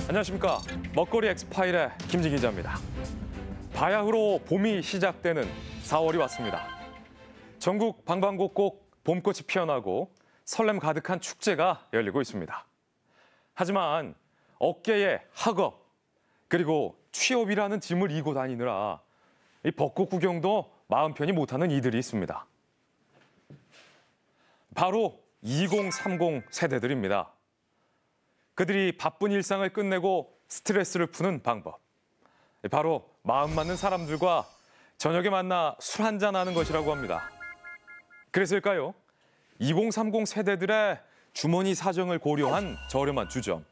안녕하십니까. 먹거리 엑스파일의 김진 기자입니다. 바야흐로 봄이 시작되는 4월이 왔습니다. 전국 방방곡곡 봄꽃이 피어나고 설렘 가득한 축제가 열리고 있습니다. 하지만 어깨에 학업 그리고 취업이라는 짐을 이고 다니느라 이 벚꽃 구경도 마음 편히 못하는 이들이 있습니다. 바로 2030 세대들입니다. 그들이 바쁜 일상을 끝내고 스트레스를 푸는 방법. 바로 마음 맞는 사람들과 저녁에 만나 술 한잔하는 것이라고 합니다. 그래서일까요? 2030 세대들의 주머니 사정을 고려한 저렴한 주점.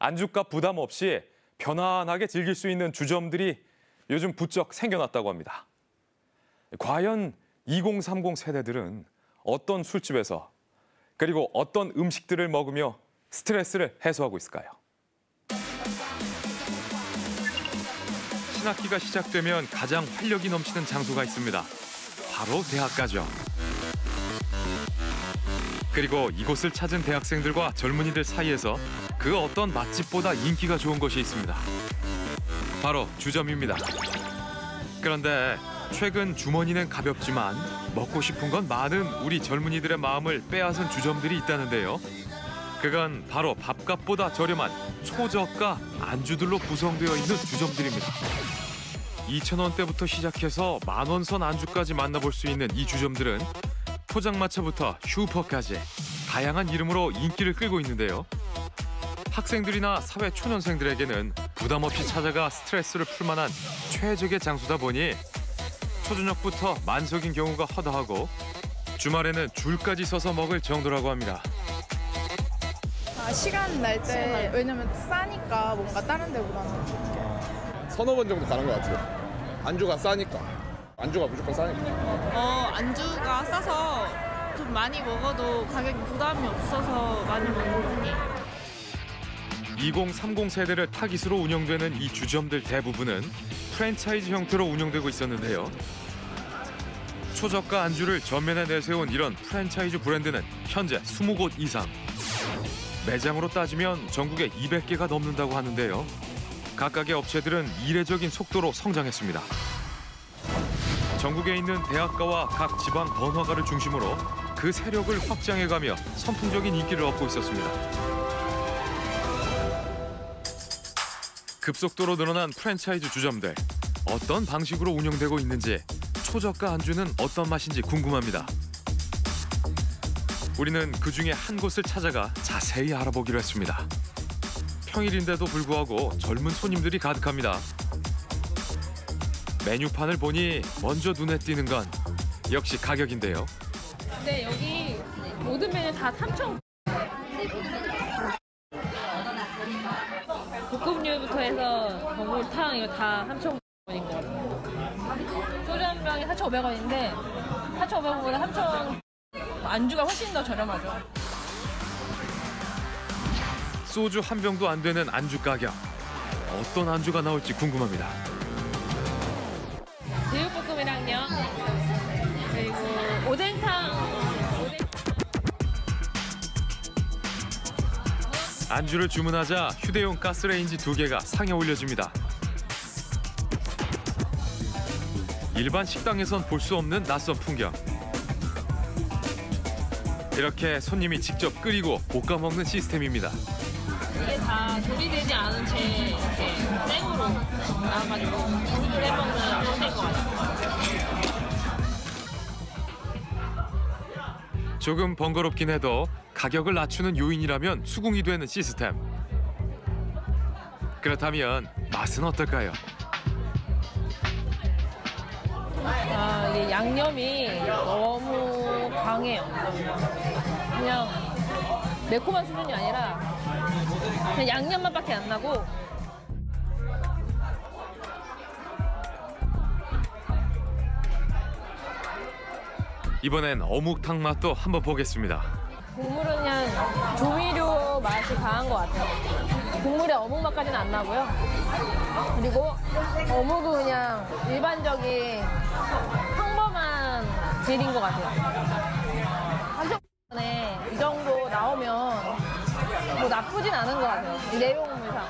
안주값 부담 없이 편안하게 즐길 수 있는 주점들이 요즘 부쩍 생겨났다고 합니다. 과연 2030 세대들은 어떤 술집에서 그리고 어떤 음식들을 먹으며 스트레스를 해소하고 있을까요? 신학기가 시작되면 가장 활력이 넘치는 장소가 있습니다. 바로 대학가죠. 그리고 이곳을 찾은 대학생들과 젊은이들 사이에서 그 어떤 맛집보다 인기가 좋은 곳이 있습니다. 바로 주점입니다. 그런데 최근 주머니는 가볍지만 먹고 싶은 건 많은 우리 젊은이들의 마음을 빼앗은 주점들이 있다는데요. 그건 바로 밥값보다 저렴한 초저가 안주들로 구성되어 있는 주점들입니다. 2,000원대부터 시작해서 만원 선 안주까지 만나볼 수 있는 이 주점들은 포장마차부터 슈퍼까지 다양한 이름으로 인기를 끌고 있는데요. 학생들이나 사회 초년생들에게는 부담 없이 찾아가 스트레스를 풀 만한 최적의 장소다 보니 초저녁부터 만석인 경우가 허다하고 주말에는 줄까지 서서 먹을 정도라고 합니다. 시간 날 때 왜냐면 싸니까 뭔가 다른 데보다는 서너 번 정도 가는 것 같아요. 안주가 싸니까. 안주가 무조건 싸니까. 안주가 싸서 좀 많이 먹어도 가격이 부담이 없어서 많이 먹는 편이에요. 2030 세대를 타깃으로 운영되는 이 주점들 대부분은 프랜차이즈 형태로 운영되고 있었는데요. 초저가 안주를 전면에 내세운 이런 프랜차이즈 브랜드는 현재 20곳 이상. 매장으로 따지면 전국에 200개가 넘는다고 하는데요. 각각의 업체들은 이례적인 속도로 성장했습니다. 전국에 있는 대학가와 각 지방 번화가를 중심으로 그 세력을 확장해가며 선풍적인 인기를 얻고 있었습니다. 급속도로 늘어난 프랜차이즈 주점들. 어떤 방식으로 운영되고 있는지, 초저가 안주는 어떤 맛인지 궁금합니다. 우리는 그중에 한 곳을 찾아가 자세히 알아보기로 했습니다. 평일인데도 불구하고 젊은 손님들이 가득합니다. 메뉴판을 보니 먼저 눈에 띄는 건 역시 가격인데요. 네, 여기 모든 메뉴 다 3,000원. 볶음류부터 해서 전골탕 이거 다 3,500원인 것 같아요. 소주 한 병이 4,500원인데 4,500원보다 3,000원 안주가 훨씬 더 저렴하죠. 소주 한 병도 안 되는 안주 가격. 어떤 안주가 나올지 궁금합니다. 제육볶음이랑요. 그리고 오뎅탕. 안주를 주문하자 휴대용 가스레인지 2개가 상에 올려집니다. 일반 식당에선 볼 수 없는 낯선 풍경. 이렇게 손님이 직접 끓이고 볶아 먹는 시스템입니다. 이게 다 조리되지 않은 채 이렇게 생으로 나와가지고 해먹는 형태인 것 같아요. 조금 번거롭긴 해도 가격을 낮추는 요인이라면 수긍이 되는 시스템. 그렇다면 맛은 어떨까요? 이게 양념이 너무 강해요. 그냥 매콤한 수준이 아니라 그냥 양념맛밖에 안 나고. 이번엔 어묵탕 맛도 한번 보겠습니다. 국물은 그냥 조미료 맛이 강한 것 같아요. 국물에 어묵 맛까지는 안 나고요. 그리고 어묵은 그냥 일반적인 평범한 질인 것 같아요. 한정에 이 정도 나오면 뭐 나쁘진 않은 것 같아요. 이 내용물상.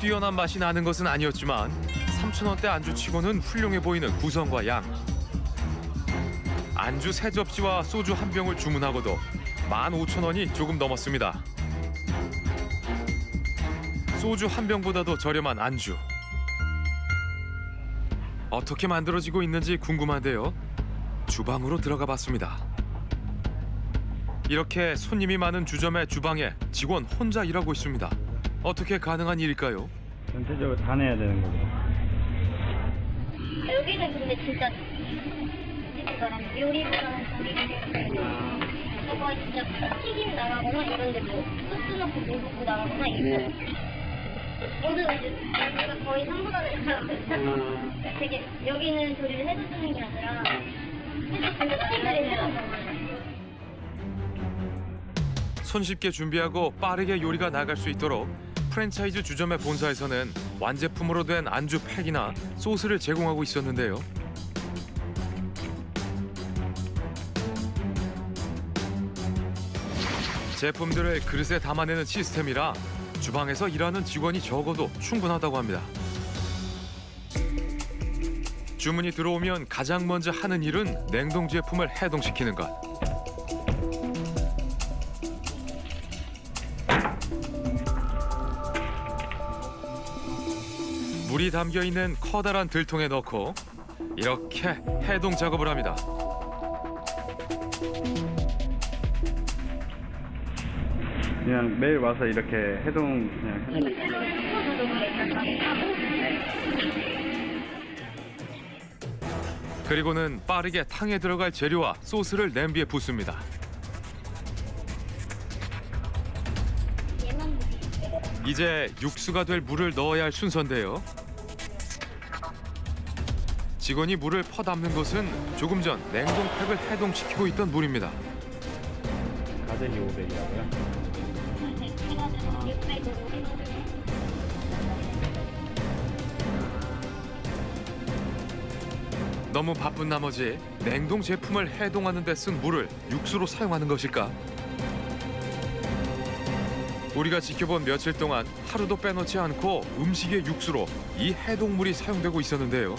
뛰어난 맛이 나는 것은 아니었지만 3,000원대 안주치고는 훌륭해 보이는 구성과 양. 안주 3접시와 소주 한 병을 주문하고도 15,000원이 조금 넘었습니다. 소주 한 병보다도 저렴한 안주. 어떻게 만들어지고 있는지 궁금한데요. 주방으로 들어가 봤습니다. 이렇게 손님이 많은 주점의 주방에 직원 혼자 일하고 있습니다. 어떻게 가능한 일일까요? 전체적으로 다 내야 되는 거죠. 여기는 근데 진짜 사람 요리보다는 저거 진짜 튀김 나가거나 이런데 뭐 소스 넣고 물 붓고 나가거나 이런 오늘 이제 내가 거의 3보다는 잘안 되게 여기는 조리를 해주는 게 아니라 해주들이 해주는 손쉽게 준비하고 빠르게 요리가 나갈 수 있도록 프랜차이즈 주점의 본사에서는 완제품으로 된 안주 팩이나 소스를 제공하고 있었는데요. 제품들을 그릇에 담아내는 시스템이라 주방에서 일하는 직원이 적어도 충분하다고 합니다. 주문이 들어오면 가장 먼저 하는 일은 냉동 제품을 해동시키는 것. 물이 담겨있는 커다란 들통에 넣고 이렇게 해동 작업을 합니다. 그냥 매일 와서 이렇게 해동 그냥 그리고는 빠르게 탕에 들어갈 재료와 소스를 냄비에 붓습니다. 이제 육수가 될 물을 넣어야 할 순서인데요. 직원이 물을 퍼담는 것은 조금 전 냉동팩을 해동시키고 있던 물입니다. 가재기 500이라고요? 너무 바쁜 나머지 냉동 제품을 해동하는 데 쓴 물을 육수로 사용하는 것일까? 우리가 지켜본 며칠 동안 하루도 빼놓지 않고 음식의 육수로 이 해동물이 사용되고 있었는데요.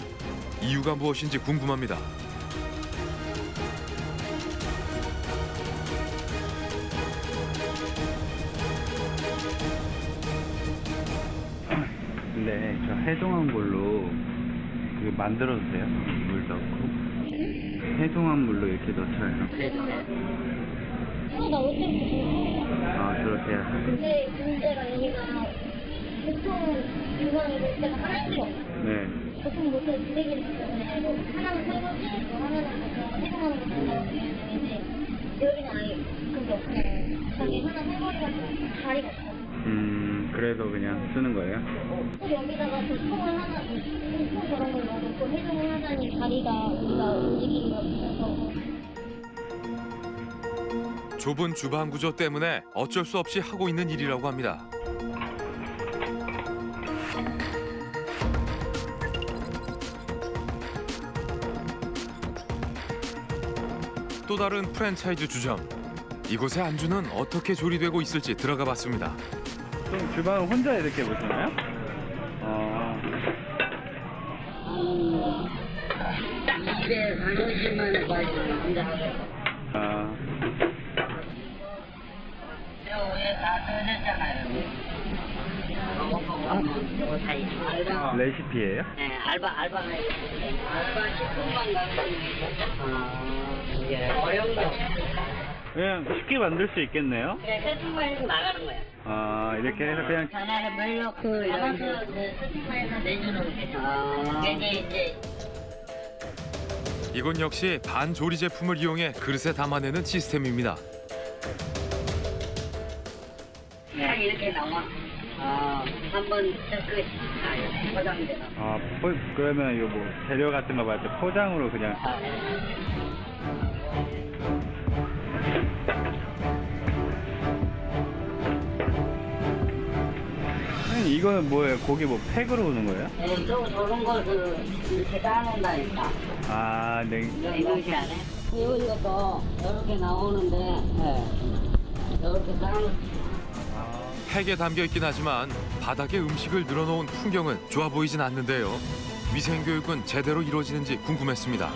이유가 무엇인지 궁금합니다. 근데 저 해동한 걸로 그 만들어도 돼요? 물 넣고 해동한 물로 이렇게 넣쳐요. 나 어떻게 아 그렇게 해야 돼. 근데 문제가 여기가 보통 주방이 될 때가 하나밖에 없어. 네. 보통 못해 두 개를 쓰는데 하나는 설거지, 뭐 하나는 그냥 해동하는 거 쓰는데 여기는 아예 그게 없고 저기 하나 설거지가 자리가 없어. 그래서 그냥 쓰는 거예요? 또 여기다가 그 통을 하나, 통 저런 걸 넣어놓고 해동을 하자니 자리가 우리가 움직이기가 없어서. 좁은 주방 구조 때문에 어쩔 수 없이 하고 있는 일이라고 합니다. 또 다른 프랜차이즈 주점. 이곳의 안주는 어떻게 조리되고 있을지 들어가 봤습니다. 좀 주방을 혼자 이렇게 보시나요? 집에 가능하시면 맛있습니다. 아. 레시피예요? 네, 알바 10분만 가면 어려운 거. 그냥 쉽게 만들 수 있겠네요? 그냥 세팅만해서 나가는 거야. 아 이렇게 해서 그냥 전화를 물 넣고 담아서 세팅만해서 내주는 거죠. 이제 이곳 역시 반조리 제품을 이용해 그릇에 담아내는 시스템입니다. 딱 이렇게 나와. 한번 끝. 포장돼. 그러면 이거 뭐 재료 같은 거 말고 포장으로 그냥 이거는 뭐예요? 고기 뭐 팩으로 오는 거예요? 네, 저런 걸 이렇게 따놓는다니까. 아, 네. 이렇게 안 해? 이것도 이렇게 나오는데, 이렇게 따놓. 팩에 담겨 있긴 하지만 바닥에 음식을 늘어놓은 풍경은 좋아 보이진 않는데요. 위생교육은 제대로 이루어지는지 궁금했습니다.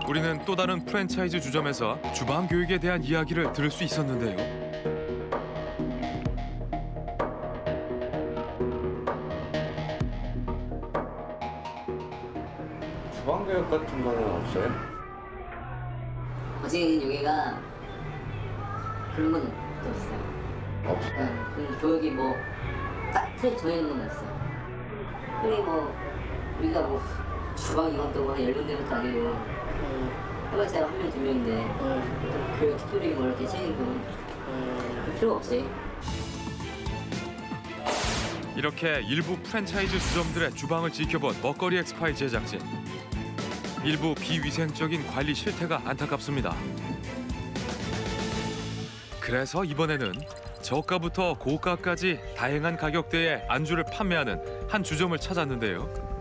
우리는 또 다른 프랜차이즈 주점에서 주방 교육에 대한 이야기를 들을 수 있었는데요. 주방 교육 같은 거는 없어요? 아직 여기가 그런 건 없어요. 없어요. 그 교육이 뭐 딱히 정해놓은 건 없어요. 그리고 뭐 우리가 뭐 주방 이것도 뭐 10군데는 아니고 해봤자 한 명, 두 명인데 교육 특별히 뭐 이렇게 챙기고 필요 없지. 이렇게 일부 프랜차이즈 주점들의 주방을 지켜본 먹거리 엑스파일 제작진. 일부 비위생적인 관리 실태가 안타깝습니다. 그래서 이번에는 저가부터 고가까지 다양한 가격대의 안주를 판매하는 한 주점을 찾았는데요.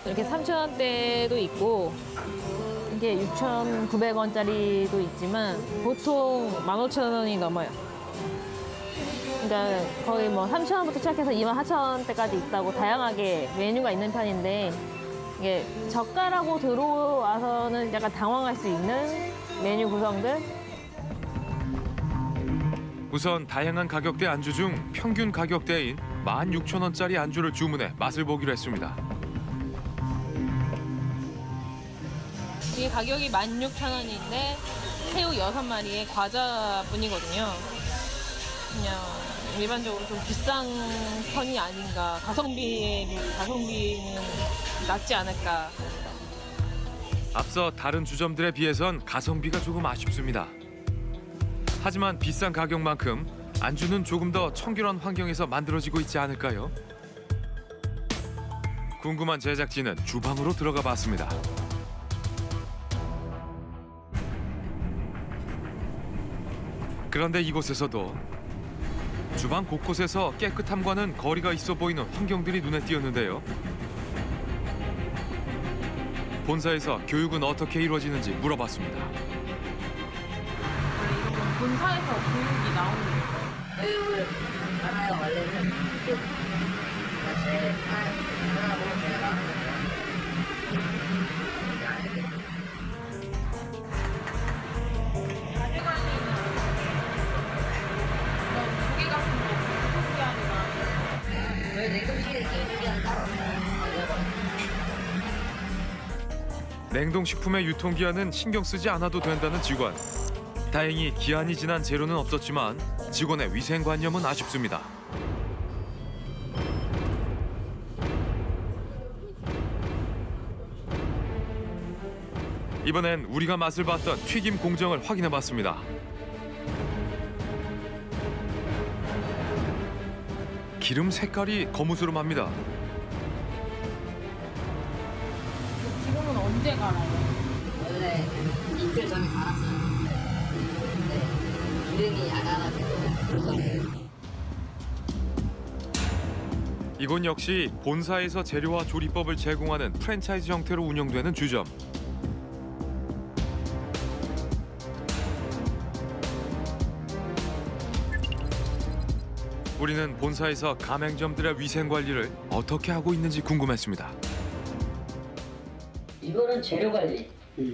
이렇게 3,000원대도 있고 이게 6,900원짜리도 있지만 보통 15,000원이 넘어요. 그러니까 거의 뭐 3,000원부터 시작해서 24,000원대까지 있다고 다양하게 메뉴가 있는 편인데 이게 저가라고 들어와서는 약간 당황할 수 있는 메뉴 구성들. 우선 다양한 가격대 안주 중 평균 가격대인 16,000원짜리 안주를 주문해 맛을 보기로 했습니다. 이게 가격이 16,000원인데 새우 6마리에 과자뿐이거든요. 그냥 일반적으로 좀 비싼 편이 아닌가. 가성비는 낮지 않을까. 앞서 다른 주점들에 비해선 가성비가 조금 아쉽습니다. 하지만 비싼 가격만큼 안주는 조금 더 청결한 환경에서 만들어지고 있지 않을까요? 궁금한 제작진은 주방으로 들어가 봤습니다. 그런데 이곳에서도 주방 곳곳에서 깨끗함과는 거리가 있어 보이는 환경들이 눈에 띄었는데요. 본사에서 교육은 어떻게 이루어지는지 물어봤습니다. 본사에서 교육이 나오는 거예요? 교육을 하나가 원래는 하나고 제가 냉동식품의 유통기한은 신경 쓰지 않아도 된다는 직원. 다행히 기한이 지난 재료는 없었지만 직원의 위생관념은 아쉽습니다. 이번엔 우리가 맛을 봤던 튀김 공정을 확인해봤습니다. 기름 색깔이 거무스름합니다. 지금은 언제 갈아요? 원래 이틀 전에 갈았어요. 근데 기름이 야간하게 이곳 역시 본사에서 재료와 조리법을 제공하는 프랜차이즈 형태로 운영되는 주점. 우리는 본사에서 가맹점들의 위생 관리를 어떻게 하고 있는지 궁금했습니다. 이거는 재료 관리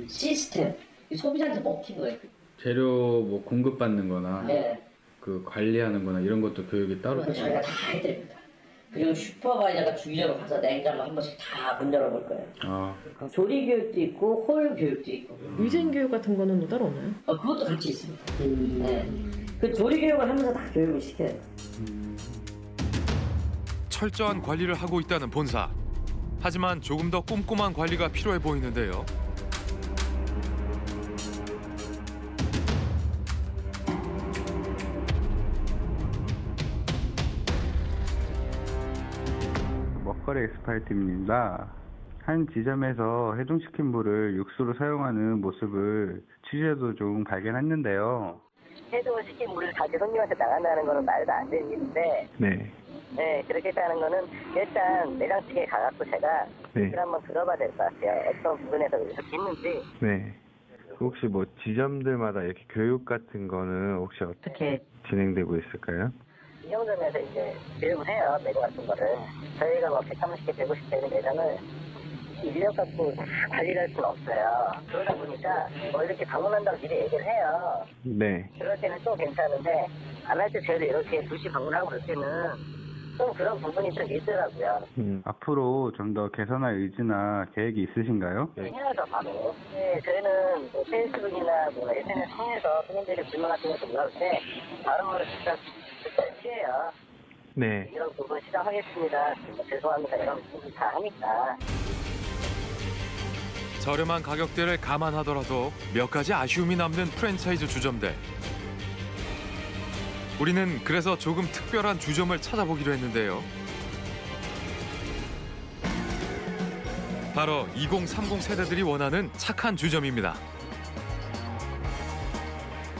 시스템. 소비자한테 먹힌 거예요. 재료 뭐 공급받는 거나 네. 그 관리하는 거나 이런 것도 교육이 따로 그건 저희가 다 해드립니다. 그리고 슈퍼바이저가 주기적으로 가서 냉장고 한 번씩 다 문 열어볼 거예요. 아, 조리 교육도 있고 홀 교육도 있고. 위생교육 같은 거는 따로 없나요? 그것도 같이 있습니다. 네. 그 조리 교육을 하면서 다 교육을 시켜요. 철저한 관리를 하고 있다는 본사. 하지만 조금 더 꼼꼼한 관리가 필요해 보이는데요. 먹거리 엑스파일 팀입니다. 한 지점에서 해동시킨 물을 육수로 사용하는 모습을 취재도 좀 발견했는데요. 해동을 시킨 물을 다시 손님한테 나간다는 거는 말도 안 되는 일인데 네. 네, 그렇게 했다는 거는 일단 매장 측에 가갖고 제가 네. 얘기를 한번 들어봐야 될 것 같아요. 어떤 부분에서 이렇게 했는지. 네. 혹시 뭐 지점들마다 이렇게 교육 같은 거는 혹시 어떻게 진행되고 있을까요? 이용점에서 이제 교육을 해요, 메뉴 같은 거를. 저희가 뭐 130개, 150개 되는 매장을 인력 갖고 관리를 할 수는 없어요. 그러다 보니까 뭐 이렇게 방문한다고 미리 얘기를 해요. 네. 그럴 때는 또 괜찮은데 안 할 때 저희도 이렇게 2시 방문하고 그럴 때는 좀 그런 부분이 좀 있더라고요. 앞으로 좀 더 개선할 의지나 계획이 있으신가요? 해야죠, 바로. 네, 저희는 뭐 페이스북이나 뭐 SNS 통해서 손님들이 불만 같은 거 올라올 때 바로 진짜 취해요. 네. 이런 부분 시작하겠습니다. 죄송합니다. 이런 부분 다 하니까. 저렴한 가격대를 감안하더라도 몇 가지 아쉬움이 남는 프랜차이즈 주점들. 우리는 그래서 조금 특별한 주점을 찾아보기로 했는데요. 바로 2030 세대들이 원하는 착한 주점입니다.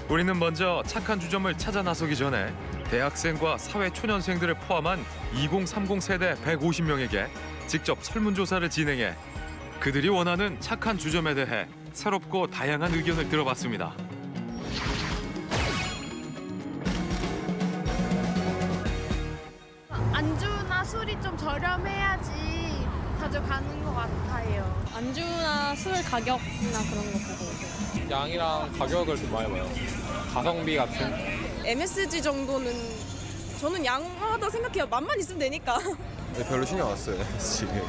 우리는 먼저 착한 주점을 찾아 나서기 전에 대학생과 사회초년생들을 포함한 2030 세대 150명에게 직접 설문조사를 진행해 그들이 원하는 착한 주점에 대해 새롭고 다양한 의견을 들어봤습니다. 안주나 술이 좀 저렴해야지 자주 가는 것 같아요. 안주나 술 가격이나 그런 거 보고 오세요. 양이랑 가격을 좀 많이 봐요. 가성비 같은. MSG 정도는 저는 양하다 생각해요. 맛만 있으면 되니까. 네, 별로 신경 안 써요, 지금.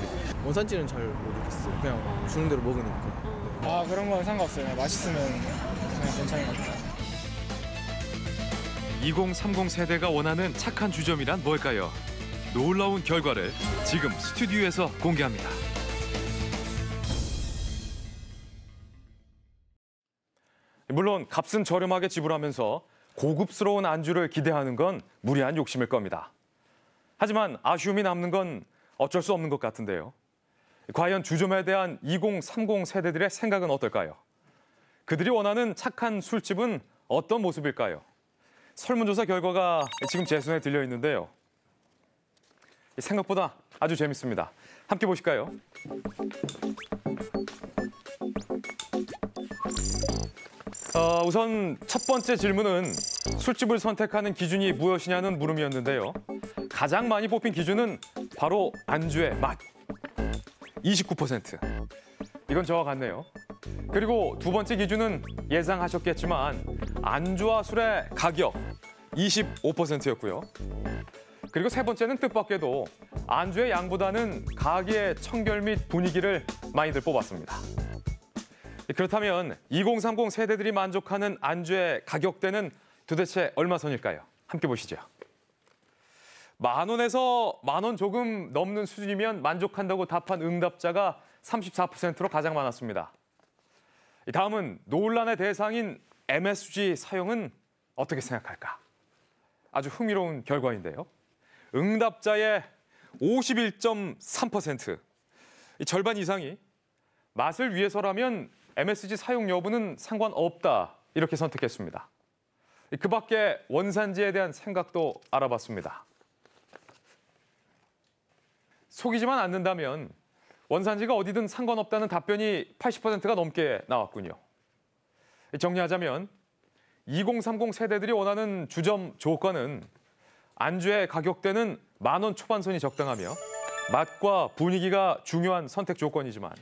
원산지는 잘 모르겠어요. 그냥 주는 대로 먹으니까. 아, 그런 건 상관없어요. 그냥 맛있으면 그냥 괜찮은 것 같아요. 2030 세대가 원하는 착한 주점이란 뭘까요? 놀라운 결과를 지금 스튜디오에서 공개합니다. 물론 값은 저렴하게 지불하면서 고급스러운 안주를 기대하는 건 무리한 욕심일 겁니다. 하지만 아쉬움이 남는 건 어쩔 수 없는 것 같은데요. 과연 주점에 대한 2030 세대들의 생각은 어떨까요? 그들이 원하는 착한 술집은 어떤 모습일까요? 설문조사 결과가 지금 제 손에 들려 있는데요. 생각보다 아주 재밌습니다. 함께 보실까요? 우선 첫 번째 질문은 술집을 선택하는 기준이 무엇이냐는 물음이었는데요. 가장 많이 뽑힌 기준은 바로 안주의 맛, 29%. 이건 저와 같네요. 그리고 두 번째 기준은 예상하셨겠지만 안주와 술의 가격, 25%였고요. 그리고 세 번째는 뜻밖에도 안주의 양보다는 가게의 청결 및 분위기를 많이들 뽑았습니다. 그렇다면 2030 세대들이 만족하는 안주의 가격대는 도대체 얼마 선일까요? 함께 보시죠. 10,000원에서 10,000원 조금 넘는 수준이면 만족한다고 답한 응답자가 34%로 가장 많았습니다. 다음은 논란의 대상인 MSG 사용은 어떻게 생각할까? 아주 흥미로운 결과인데요. 응답자의 51.3%, 절반 이상이 맛을 위해서라면 MSG 사용 여부는 상관없다 이렇게 선택했습니다. 그 밖에 원산지에 대한 생각도 알아봤습니다. 속이지만 않는다면 원산지가 어디든 상관없다는 답변이 80%가 넘게 나왔군요. 정리하자면 2030 세대들이 원하는 주점 조건은 안주의 가격대는 10,000원 초반선이 적당하며 맛과 분위기가 중요한 선택 조건이지만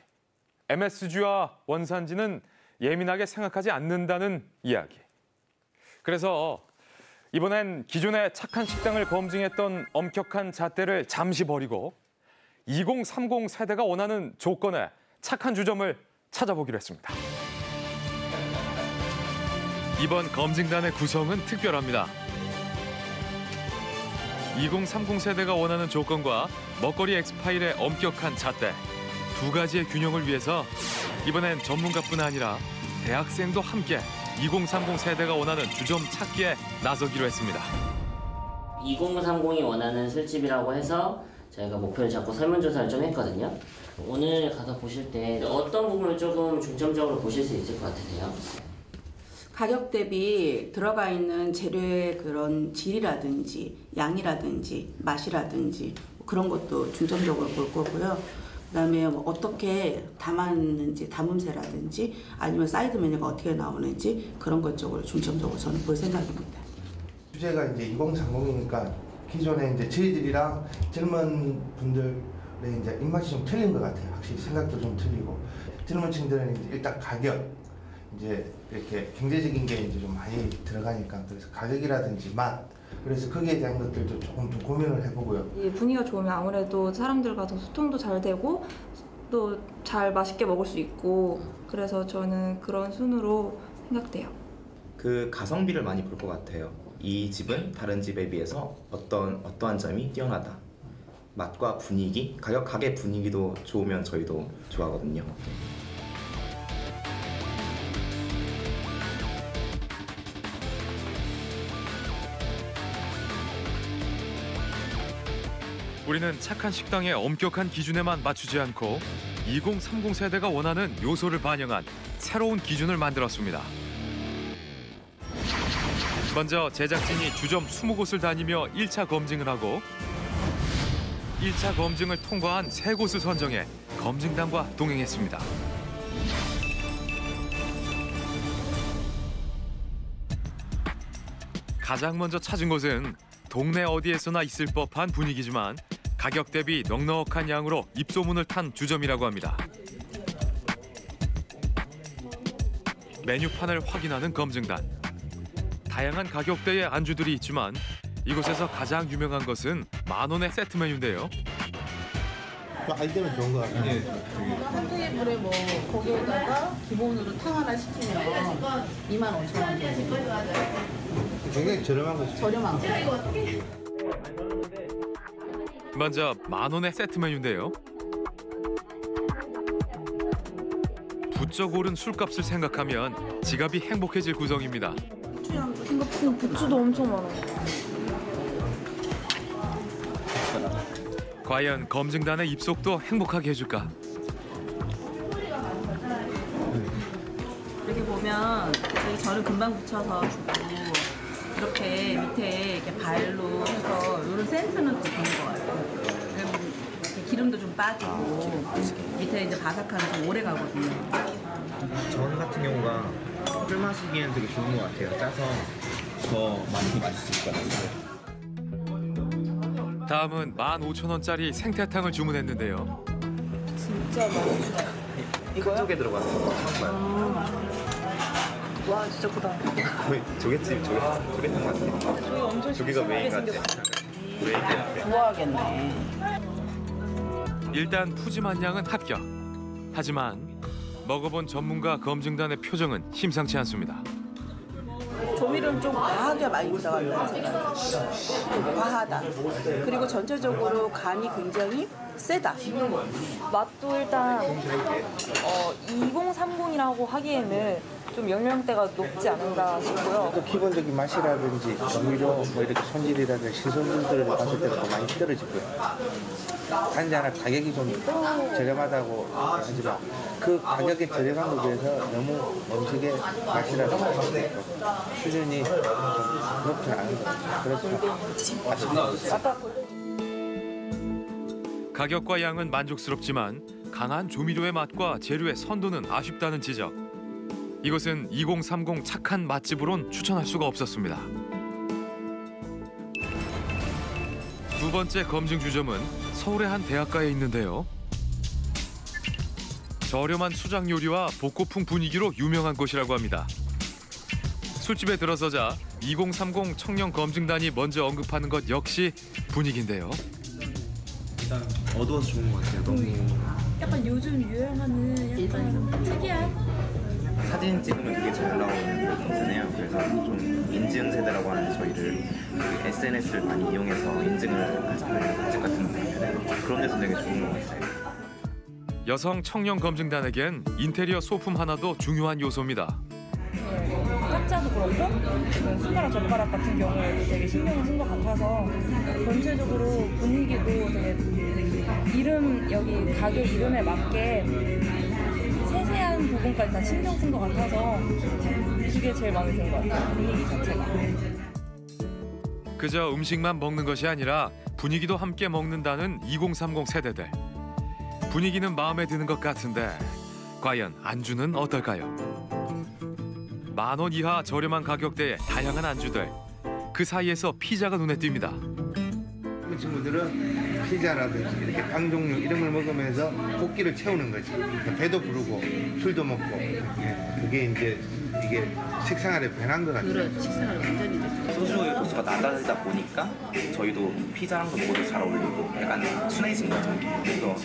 MSG와 원산지는 예민하게 생각하지 않는다는 이야기. 그래서 이번엔 기존의 착한 식당을 검증했던 엄격한 잣대를 잠시 버리고 2030 세대가 원하는 조건의 착한 주점을 찾아보기로 했습니다. 이번 검증단의 구성은 특별합니다. 2030 세대가 원하는 조건과 먹거리 엑스파일의 엄격한 잣대, 두 가지의 균형을 위해서 이번엔 전문가뿐 아니라 대학생도 함께 2030 세대가 원하는 주점 찾기에 나서기로 했습니다. 2030이 원하는 술집이라고 해서 저희가 목표를 잡고 설문조사를 좀 했거든요. 오늘 가서 보실 때 어떤 부분을 조금 중점적으로 보실 수 있을 것 같으세요? 가격 대비 들어가 있는 재료의 그런 질이라든지 양이라든지 맛이라든지 그런 것도 중점적으로 볼 거고요. 그다음에 뭐 어떻게 담았는지 담음새라든지 아니면 사이드 메뉴가 어떻게 나오는지 그런 것 쪽으로 중점적으로 저는 볼 생각입니다. 주제가 이제 2030이니까 기존에 이제 저희들이랑 젊은 분들의 이제 입맛이 좀 틀린 것 같아요. 확실히 생각도 좀 틀리고 젊은 층들은 이제 일단 가격 이제 이렇게 경제적인 게 이제 좀 많이 들어가니까 그래서 가격이라든지 맛 그래서 거기에 대한 것들도 조금 좀 고민을 해보고요. 이 분위기가 좋으면 아무래도 사람들과 더 소통도 잘 되고 또 잘 맛있게 먹을 수 있고 그래서 저는 그런 순으로 생각돼요. 그 가성비를 많이 볼 것 같아요. 이 집은 다른 집에 비해서 어떠한 점이 뛰어나다. 맛과 분위기, 가게 분위기도 좋으면 저희도 좋아하거든요. 우리는 착한 식당의 엄격한 기준에만 맞추지 않고 2030 세대가 원하는 요소를 반영한 새로운 기준을 만들었습니다. 먼저 제작진이 주점 20곳을 다니며 1차 검증을 하고 1차 검증을 통과한 3곳을 선정해 검증단과 동행했습니다. 가장 먼저 찾은 곳은 동네 어디에서나 있을 법한 분위기지만 가격 대비 넉넉한 양으로 입소문을 탄 주점이라고 합니다. 메뉴판을 확인하는 검증단. 다양한 가격대의 안주들이 있지만 이곳에서 가장 유명한 것은 10,000원의 세트 메뉴인데요. 아이템은 좋은 것 같아요. 한 테이블에 뭐 거기에다가 기본으로 탕 하나 시키면 25,000원. 굉장히 저렴한 거죠. 저렴한 거. 먼저 10,000원의 세트 메뉴인데요. 부쩍 오른 술값을 생각하면 지갑이 행복해질 구성입니다. 생각보다 부추도 엄청 많아요. 과연 검증단의 입속도 행복하게 해줄까? 여기 보면 여기 저를 금방 붙여서 주고 이렇게 밑에 이렇게 발로 해서 이런 센스는 또 좋은 것 같아요. 기름도 좀 빠지고 밑에 이제 바삭함이 좀 오래 가거든요. 전 같은 경우가 술 마시기에는 되게 좋은 것 같아요. 짜서 더 많이 맛있을 것 같아요. 다음은 15,000원짜리 생태탕을 주문했는데요. 진짜 맛있어요. 이거요? 그쪽에 들어가는 거 처음 봐요. 와 진짜 크다. 거의 조개탕 같아요. 저기 엄청 조개가 메인 같아요. 좋아하겠네. 일단 푸짐한 양은 합격. 하지만 먹어본 전문가 검증단의 표정은 심상치 않습니다. 조미료는 좀 과하게 많이 들어간다는 생각이 좀 과하다. 그리고 전체적으로 간이 굉장히 세다. 맛도 일단 2030이라고 하기에는 좀 연령대가 높지 않은가 싶고요. 또 기본적인 맛이라든지 조미료 뭐 이렇게 손질이라든지 신선도들을 봤을 때도 많이 힘들어지고요. 단지 하나 가격이 좀 저렴하다고 하지만 그 가격이 저렴한 것에 비해서 너무 음식의 맛이라든지 수준이 좀 그렇지 않은 것 같아요. 그래서 아쉽습니다. 가격과 양은 만족스럽지만 강한 조미료의 맛과 재료의 선도는 아쉽다는 지적. 이곳은 2030 착한 맛집으론 추천할 수가 없었습니다. 두 번째 검증 주점은 서울의 한 대학가에 있는데요. 저렴한 수작 요리와 복고풍 분위기로 유명한 곳이라고 합니다. 술집에 들어서자 2030 청년 검증단이 먼저 언급하는 것 역시 분위기인데요. 일단 어두워서 좋은 것 같아요. 너무 약간 요즘 유행하는 약간 특이한 사진 찍으면 되게 잘 나오는 그런 거잖아요. 그래서 좀 인증 세대라고 하는 저희를 SNS를 많이 이용해서 인증을 하잖아요. 집 같은 거 그런 데서 되게 좋은 것 같아요. 여성 청년 검증단에겐 인테리어 소품 하나도 중요한 요소입니다. 탁자도 그렇고 숟가락 젓가락 같은 경우에도 되게 신경을 쓴 것 같아서 전체적으로 분위기도 되게 여기 가게 이름에 맞게 세세한 부분까지 다 신경 쓴 것 같아서 그게 제일 마음에 드는 것 같아요. 분위기 자체가. 그저 음식만 먹는 것이 아니라 분위기도 함께 먹는다는 2030 세대들. 분위기는 마음에 드는 것 같은데 과연 안주는 어떨까요? 10,000원 이하 저렴한 가격대의 다양한 안주들. 그 사이에서 피자가 눈에 띕니다. 이 친구들은 피자라든지 이렇게 빵 종류 이런 걸 먹으면서 고기를 채우는 거지. 그러니까 배도 부르고 술도 먹고. 그게 이제 이게 식생활에 변한 것 같아요. 그런 식생활이 완전히 됐죠. 소주의 도수가 낮아지다 보니까 저희도 피자랑도 먹어도 잘 어울리고 약간 순해진 거죠. 그래서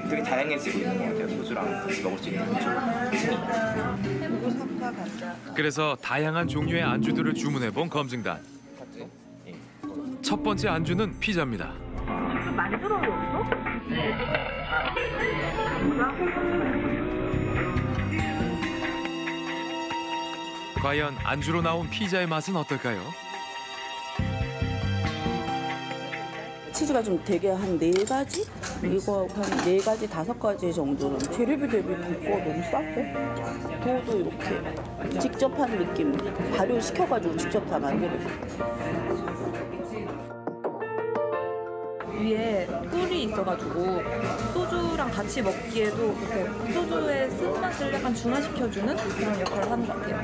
되게 다양해지고 있는 것 같아요. 소주랑 같이 먹을 수 있는 안주. 그래서 다양한 종류의 안주들을 주문해본 검증단. 첫 번째 안주는 피자입니다. 만들어요, 여기서? 네. 과연 안주로 나온 피자의 맛은 어떨까요? 치즈가 좀 되게 한 4가지? 이거 한 4가지, 5가지 정도는 재료비 대비 붓고 너무 싸고 도도 이렇게 직접 한 느낌 발효시켜가지고 직접 다 만들었어요. 위에 꿀이 있어가지고 소주랑 같이 먹기에도 이렇게 소주의 쓴맛을 약간 중화시켜주는 그런 역할을 하는 것 같아요.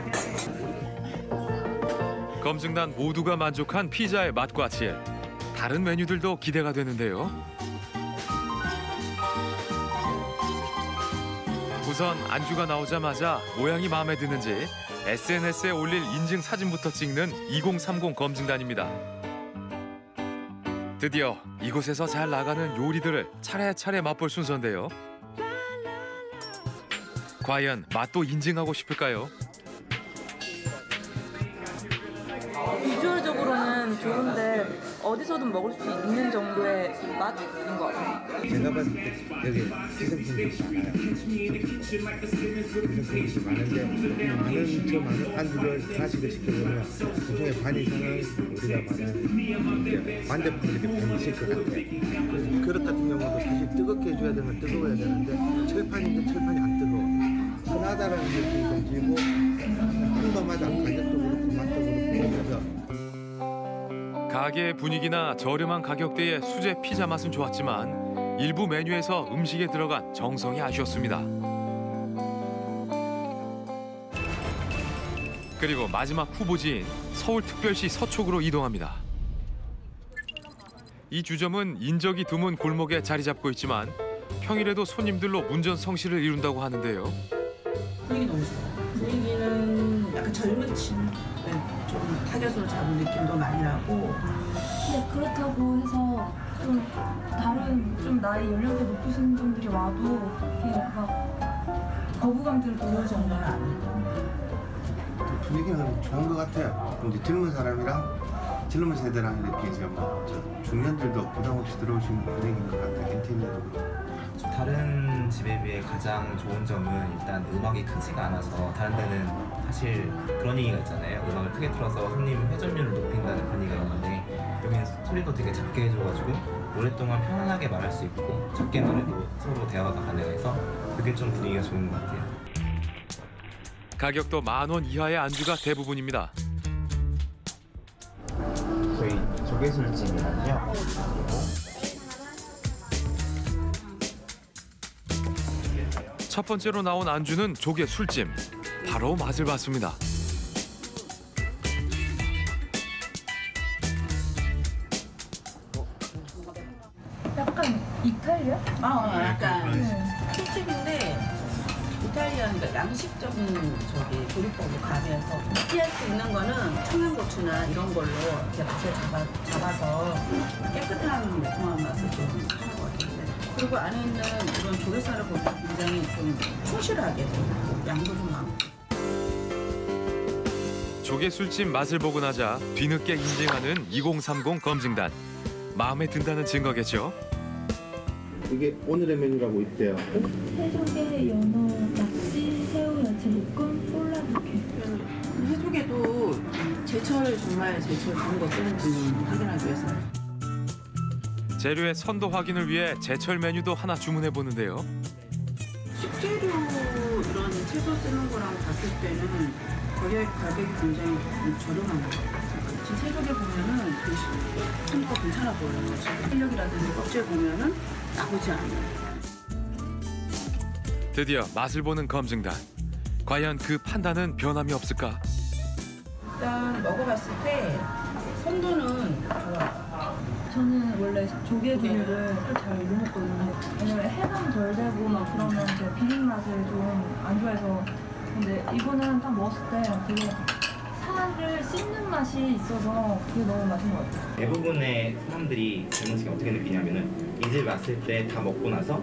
검증단 모두가 만족한 피자의 맛과 질. 다른 메뉴들도 기대가 되는데요. 우선 안주가 나오자마자 모양이 마음에 드는지 SNS에 올릴 인증 사진부터 찍는 2030 검증단입니다. 드디어 이곳에서 잘 나가는 요리들을 차례차례 맛볼 순서인데요. 과연 맛도 인증하고 싶을까요? 비주얼적으로는 좋은데 어디서든 먹을 수 있는 정도의 맛인 것 같아요. 제가 봤을 때 여기 기생충들이 많아요. 기생충들이 많은데 많은 안주를 하나씩을 시켜보면 그중에 반 이상은 우리가 말하는 완제품들이 반드실 것 같아요. 그릇 같은 경우도 사실 뜨겁게 해줘야 되면 뜨거워야 되는데 철판인데 철판이 안 뜨거워. 흔하다라는 느낌이 좀 들고 평범하다. 가격도 그렇고 맛도 그렇고 그래서 가게의 분위기나 저렴한 가격대의 수제 피자 맛은 좋았지만 일부 메뉴에서 음식에 들어간 정성이 아쉬웠습니다. 그리고 마지막 후보지인 서울특별시 서초구로 이동합니다. 이 주점은 인적이 드문 골목에 자리 잡고 있지만 평일에도 손님들로 문전성시를 이룬다고 하는데요. 분위기 너무 좋아요. 분위기는 약간 젊은 층, 좀 타겟으로 잡은 느낌도 많이 나고. 근데 그렇다고 해서 좀 다른 좀 나이 연령대 높으신 분들이 와도 이렇게 막 거부감 들고 정도는 아니고. 분위기는 좋은 것 같아요. 이제 젊은 사람이랑 젊은 세대랑 이렇게 이제 뭐 중년들도 부담 없이 들어올 수 있는 분위기인 것 같아요. 인테리어도 그렇고. 다른 집에 비해 가장 좋은 점은 일단 음악이 크지가 않아서 다른 데는 사실 그런 얘기가 있잖아요. 음악을 크게 틀어서 손님 회전율을 높인다는 그런 얘기가 있는데 여기는 소리도 되게 작게 해줘가지고 오랫동안 편안하게 말할 수 있고 작게 말해도 서로 대화가 가능해서 그게 좀 분위기가 좋은 것 같아요. 가격도 10,000원 이하의 안주가 대부분입니다. 저희 조개술찜이랑요. 첫 번째로 나온 안주는 조개 술찜. 바로 맛을 봤습니다. 약간 이탈리아? 약간 술집인데 이탈리안 그러니까 양식적인 조리법으로 가면서 피할 수 있는 거는 청양고추나 이런 걸로 이렇게 맛을 잡아서 깨끗한 매콤한 맛을 좀 하는 것 같은데 그리고 안에 있는 이런 조개살을 보면 굉장히 좀 충실하게 되고 양도 좀 많고. 조개 술찜 맛을 보고 나자 뒤늦게 인증하는 2030 검증단. 마음에 든다는 증거겠죠? 이게 오늘의 메뉴라고 있대요. 해조개, 연어, 낙지, 새우, 야채 볶음, 폴라드케. 해조개도 제철 정말 제철 좋은 거 쓰는지 확인하기 위해서. 재료의 선도 확인을 위해 제철 메뉴도 하나 주문해 보는데요. 식재료 이런 채소 쓰는 거랑 봤을 때는 가격이 굉장히 저렴한 것 같아요. 지금 새벽에 보면은 좀 더 괜찮아 보여요. 탄력이라든지 껍질 보면은 나쁘지 않아요. 드디어 맛을 보는 검증단. 과연 그 판단은 변함이 없을까? 일단 먹어봤을 때 선도는 좋아요. 저는 원래 조개구이를 좀 잘 못 먹거든요. 왜냐면 해감 덜 되고 막 그러면 제 비린 맛을 좀 안 좋아해서. 근데 이거는 딱 먹었을 때 되게 살을 씹는 맛이 있어서 그게 너무 맛있는 것 같아요. 대부분의 사람들이 음식이 어떻게 느끼냐면은 이 집 왔을 때 다 먹고 나서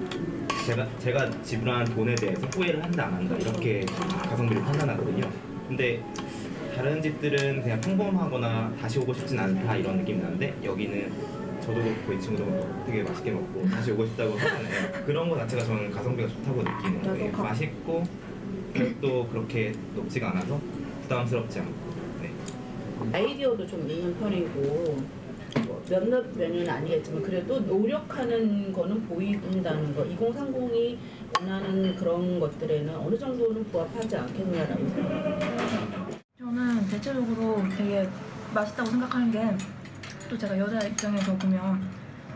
제가 지불한 돈에 대해서 후회를 한다 안 한다 이렇게 가성비를 판단하거든요. 근데 다른 집들은 그냥 평범하거나 다시 오고 싶진 않다 이런 느낌이 나는데 여기는 저도 그렇고 이 친구도 되게 맛있게 먹고 다시 오고 싶다고 하잖아요. 그런 거 자체가 저는 가성비가 좋다고 느끼는 거예요. 맛있고 또 그렇게 높지가 않아서 부담스럽지 않고. 네. 아이디어도 좀 있는 편이고 몇몇 메뉴는 아니겠지만 그래도 노력하는 거는 보인다는 거. 2030이 원하는 그런 것들에는 어느 정도는 부합하지 않겠냐라고 생각합니다. 저는 대체적으로 되게 맛있다고 생각하는 게 또 제가 여자 입장에서 보면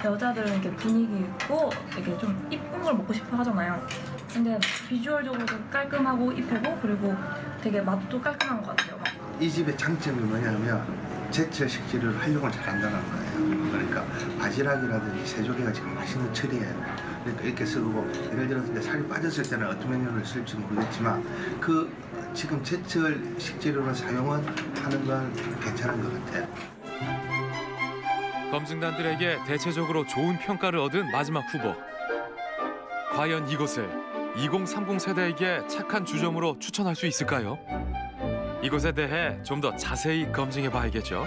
여자들은 이렇게 분위기 있고 이렇게 좀 이쁜 걸 먹고 싶어 하잖아요. 근데 비주얼적으로도 깔끔하고 이쁘고 그리고 되게 맛도 깔끔한 것 같아요. 이 집의 장점이 뭐냐면 제철 식재료를 활용을 잘한다는 거예요. 그러니까 바지락이라든지 새조개가 지금 맛있는 철이에요. 그러니까 이렇게 쓰고 예를 들어서 이제 살이 빠졌을 때는 어떤 메뉴를 쓸지 모르겠지만 그 지금 제철 식재료를 사용은 하는 건 괜찮은 것 같아요. 검증단들에게 대체적으로 좋은 평가를 얻은 마지막 후보. 과연 이곳을 2030 세대에게 착한 주점으로 추천할 수 있을까요? 이곳에 대해 좀 더 자세히 검증해 봐야겠죠.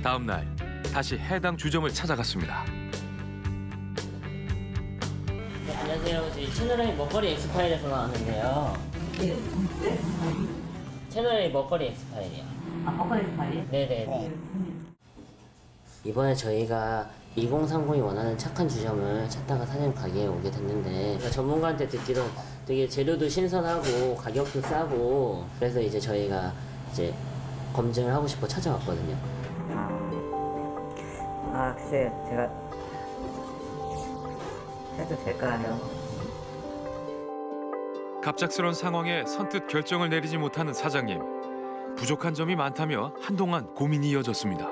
다음 날 다시 해당 주점을 찾아갔습니다. 네, 안녕하세요. 저희 채널A 먹거리 엑스파일에서 나왔는데요. 채널A 먹거리 엑스파일이요. 아, 먹거리 엑스파일이요? 네네. 이번에 저희가 2030이 원하는 착한 주점을 찾다가 사장님 가게에 오게 됐는데 전문가한테 듣기로 되게 재료도 신선하고 가격도 싸고 그래서 이제 저희가 이제 검증을 하고 싶어 찾아왔거든요. 아, 글쎄 제가 해도 될까요? 갑작스런 상황에 선뜻 결정을 내리지 못하는 사장님. 부족한 점이 많다며 한동안 고민이 이어졌습니다.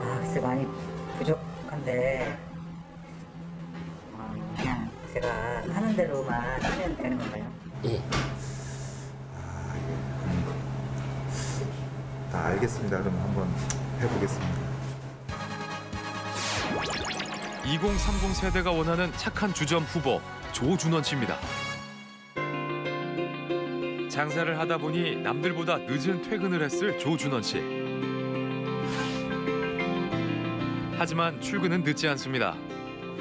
아, 글쎄 많이 부족한데 그냥 제가 하는 대로만 하면 되는 건가요? 예. 알겠습니다. 그럼 한번 해보겠습니다. 2030 세대가 원하는 착한 주점 후보 조준원 씨입니다. 장사를 하다 보니 남들보다 늦은 퇴근을 했을 조준원 씨. 하지만 출근은 늦지 않습니다.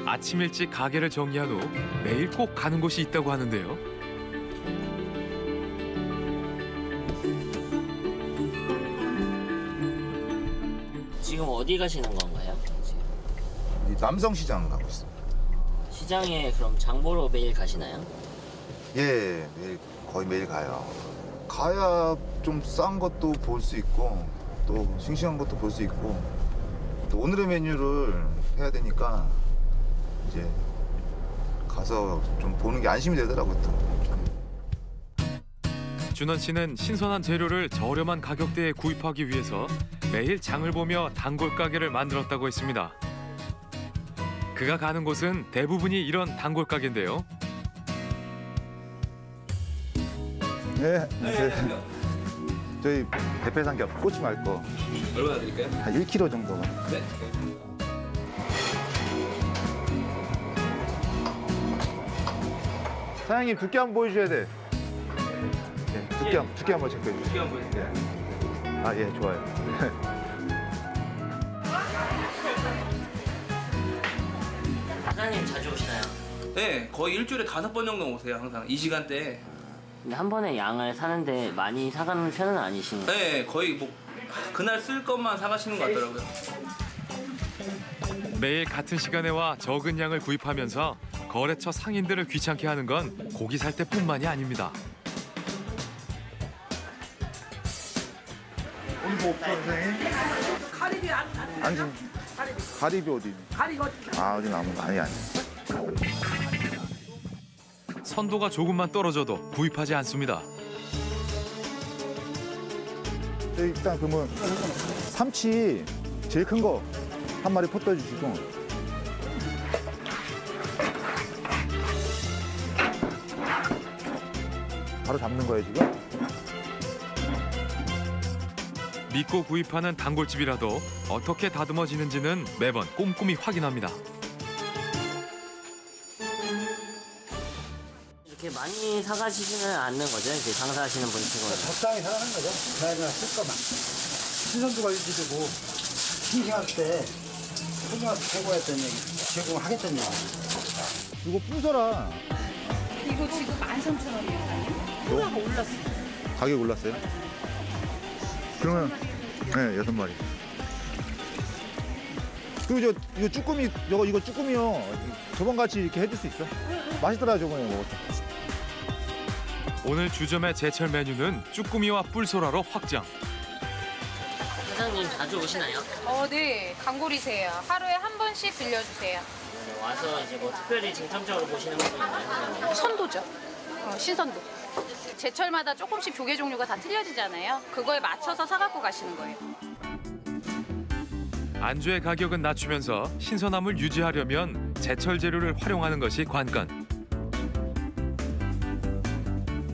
아침 일찍 가게를 정리한 후 매일 꼭 가는 곳이 있다고 하는데요. 지금 어디 가시는 건가요? 남성시장 가고 있어요. 시장에 그럼 장 보러 매일 가시나요? 예, 거의 매일 가요. 가야 좀 싼 것도 볼 수 있고 또 싱싱한 것도 볼 수 있고 또 오늘의 메뉴를 해야 되니까 이제 가서 좀 보는 게 안심이 되더라고요. 또. 준원 씨는 신선한 재료를 저렴한 가격대에 구입하기 위해서 매일 장을 보며 단골 가게를 만들었다고 했습니다. 그가 가는 곳은 대부분이 이런 단골 가게인데요. 네, 안녕하세요. 저희 대패 삼겹 꼬치 말거 얼마나 드릴까요? 한 1kg 정도만. 네. 사장님 두께 한번 보여주셔야 돼. 네, 두께 한번 체크해 주세요. 두께 한번 보여주세요. 아, 예, 좋아요. 사장님 자주 오시나요? 네, 거의 일주일에 5번 정도 오세요. 항상 이 시간대에. 근데 한 번에 양을 사는데 많이 사가는 편은 아니신가요? 네, 거의 뭐 그날 쓸 것만 사가시는 것 같더라고요. 매일 같은 시간에 와 적은 양을 구입하면서 거래처 상인들을 귀찮게 하는 건 고기 살 때뿐만이 아닙니다. 오늘 뭐 없어, 선생님? 가리비 안 가리비 어디? 가리비 어디? 아, 어디 나무 아니. 선도가 조금만 떨어져도 구입하지 않습니다. 일단 그러면 삼치 제일 큰 거 한 마리 퍼떠 주시고. 바로 잡는 거예요, 지금? 믿고 구입하는 단골집이라도 어떻게 다듬어지는지는 매번 꼼꼼히 확인합니다. 이렇게 많이 사가시지는 않는 거죠? 이제 장사하시는 분 치고는. 적당히 사가는 거죠. 자기가 쓸 것만. 신선도가 유지되고 싱싱할 때 소중하게 제공했던 얘기, 제공하겠다는 얘기. 이거 뿔소라 이거 지금 13,000원이에요. 콜라가 올랐어. 가격 올랐어요? 그러면 네, 6마리. 그리고 이거 쭈꾸미 이거 쭈꾸미요. 저번 같이 이렇게 해줄 수 있어? 맛있더라 저번에 먹었다. 오늘 주점의 제철 메뉴는 쭈꾸미와 뿔소라로 확장. 사장님 자주 오시나요? 네. 단골이세요. 하루에 한 번씩 들려주세요. 와서 이제 뭐 특별히 중점적으로 보시는 분이 있나요? 선도죠. 신선도. 제철마다 조금씩 조개 종류가 다 틀려지잖아요. 그거에 맞춰서 사갖고 가시는 거예요. 안주의 가격은 낮추면서 신선함을 유지하려면 제철 재료를 활용하는 것이 관건.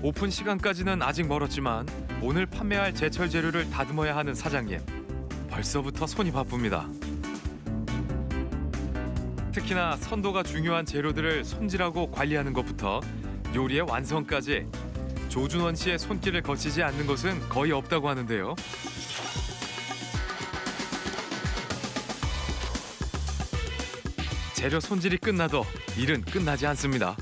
오픈 시간까지는 아직 멀었지만 오늘 판매할 제철 재료를 다듬어야 하는 사장님. 벌써부터 손이 바쁩니다. 특히나 선도가 중요한 재료들을 손질하고 관리하는 것부터 요리의 완성까지 조준원 씨의 손길을 거치지 않는 것은 거의 없다고 하는데요. 재료 손질이 끝나도 일은 끝나지 않습니다.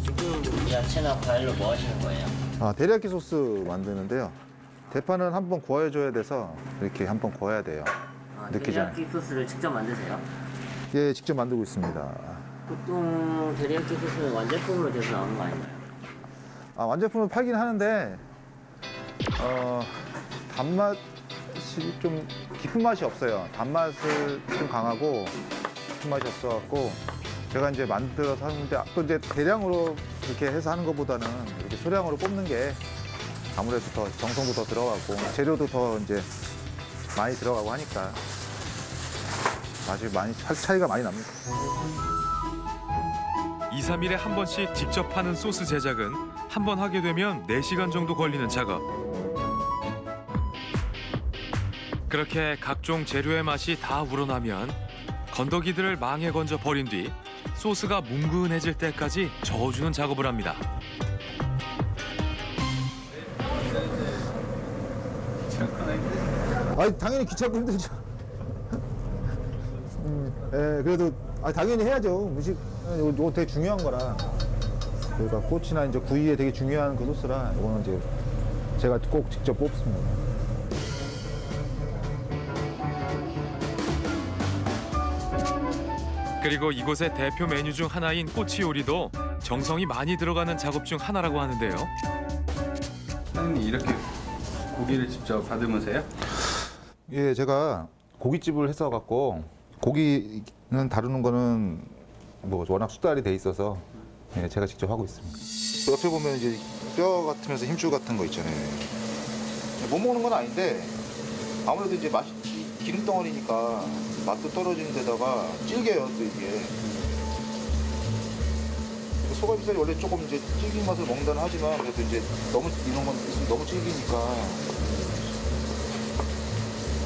지금 야채나 과일로 뭐 하시는 거예요? 데리야끼 소스 만드는데요. 대파는 한번 구워줘야 돼서 이렇게 한번 구워야 돼요. 데리야끼 소스를 직접 만드세요? 예, 직접 만들고 있습니다. 보통 데리야끼 소스는 완제품으로 돼서 나오는 거 아닌가요? 완제품을 팔긴 하는데 단맛이 좀 깊은 맛이 없어요. 단맛을 좀 강하고 깊은 맛이 없어갖고 제가 이제 만들어서 하는데 또 이제 대량으로 이렇게 해서 하는 것보다는 이렇게 소량으로 뽑는 게 아무래도 더 정성도 더 들어가고 재료도 더 이제 많이 들어가고 하니까 맛이 많이 차이가 많이 납니다. 2, 3일에 한 번씩 직접 하는 소스 제작은 한 번 하게 되면 4시간 정도 걸리는 작업. 그렇게 각종 재료의 맛이 다 우러나면 건더기들을 망에 건져 버린 뒤 소스가 뭉근해질 때까지 저어주는 작업을 합니다. 당연히 귀찮고 힘들죠. 그래도 당연히 해야죠. 음식 이거 되게 중요한 거라. 그러니까 꼬치나 이제 구이에 되게 중요한 그 소스라 이거는 이제 제가 꼭 직접 뽑습니다. 그리고 이곳의 대표 메뉴 중 하나인 꼬치 요리도 정성이 많이 들어가는 작업 중 하나라고 하는데요. 사장님 이렇게 고기를 직접 다듬으세요? 예, 제가 고깃집을 해서 갖고 고기는 다루는 거는 뭐 워낙 숙달이 돼 있어서 예, 제가 직접 하고 있습니다. 옆에 보면 이제 뼈 같으면서 힘줄 같은 거 있잖아요. 못 먹는 건 아닌데 아무래도 이제 맛이 기름 덩어리니까 맛도 떨어지는 데다가 질겨요 또 이게. 소갈비살이 원래 조금 이제 질긴 맛을 먹는다는 하지만 그래도 이제 너무 이런 건 있으면 너무 질기니까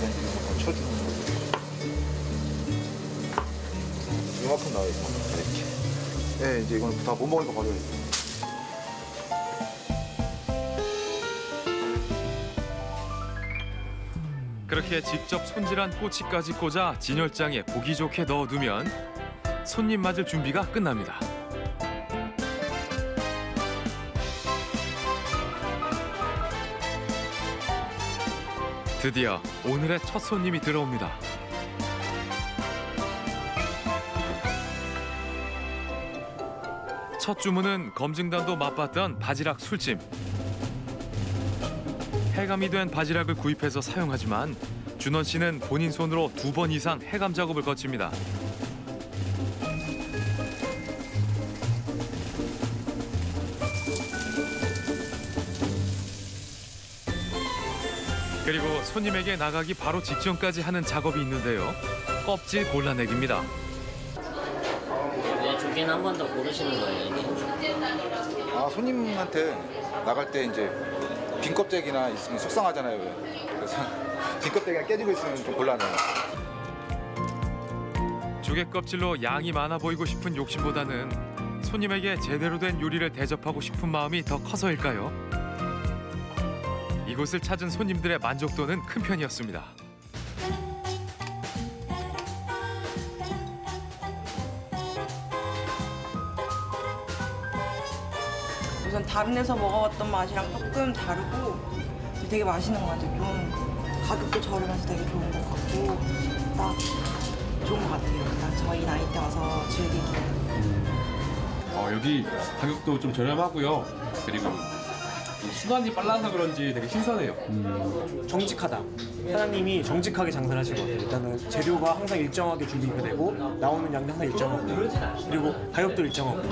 그냥 이렇게 쳐주는 거죠. 이만큼 나와요. 이렇게. 네, 이제 이건 다 못 먹으니까 버려야 돼요. 그렇게 직접 손질한 꼬치까지 꽂아 진열장에 보기 좋게 넣어두면 손님 맞을 준비가 끝납니다. 드디어 오늘의 첫 손님이 들어옵니다. 첫 주문은 검증단도 맛봤던 바지락 술찜. 해감이 된 바지락을 구입해서 사용하지만 준원 씨는 본인 손으로 2번 이상 해감 작업을 거칩니다. 그리고 손님에게 나가기 바로 직전까지 하는 작업이 있는데요. 껍질 골라내기입니다. 네, 조개는 한 번 더 고르시는 거예요, 이제. 아, 손님한테 나갈 때 이제 빈 껍데기나 있으면 속상하잖아요. 그래서 빈 껍데기가 깨지고 있으면 좀 곤란해요. 조개 껍질로 양이 많아 보이고 싶은 욕심보다는 손님에게 제대로 된 요리를 대접하고 싶은 마음이 더 커서일까요? 이곳을 찾은 손님들의 만족도는 큰 편이었습니다. 우선 다른 데서 먹어봤던 맛이랑 조금 다르고 되게 맛있는 것 같아요. 좀 가격도 저렴해서 되게 좋은 것 같고 딱 좋은 것 같아요. 딱 저희 나이 때 와서 즐기기. 여기 가격도 좀 저렴하고요. 그리고 순환이 빨라서 그런지 되게 신선해요. 정직하다. 사장님이 정직하게 장사를 하시는 것 같아요. 일단은 재료가 항상 일정하게 준비가 되고 나오는 양도 항상 일정하고 그리고 가격도 일정하고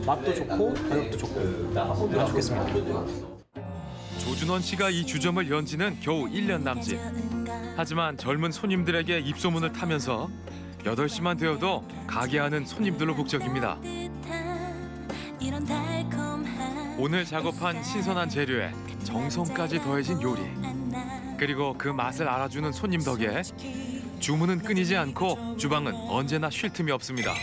맛도 좋고 가격도 좋고 좋겠습니다. 조준원 씨가 이 주점을 연 지는 겨우 1년 남짓. 하지만 젊은 손님들에게 입소문을 타면서 8시만 되어도 가게 안은 손님들로 북적입니다. 오늘 작업한 신선한 재료에 정성까지 더해진 요리. 그리고 그 맛을 알아주는 손님 덕에 주문은 끊이지 않고 주방은 언제나 쉴 틈이 없습니다.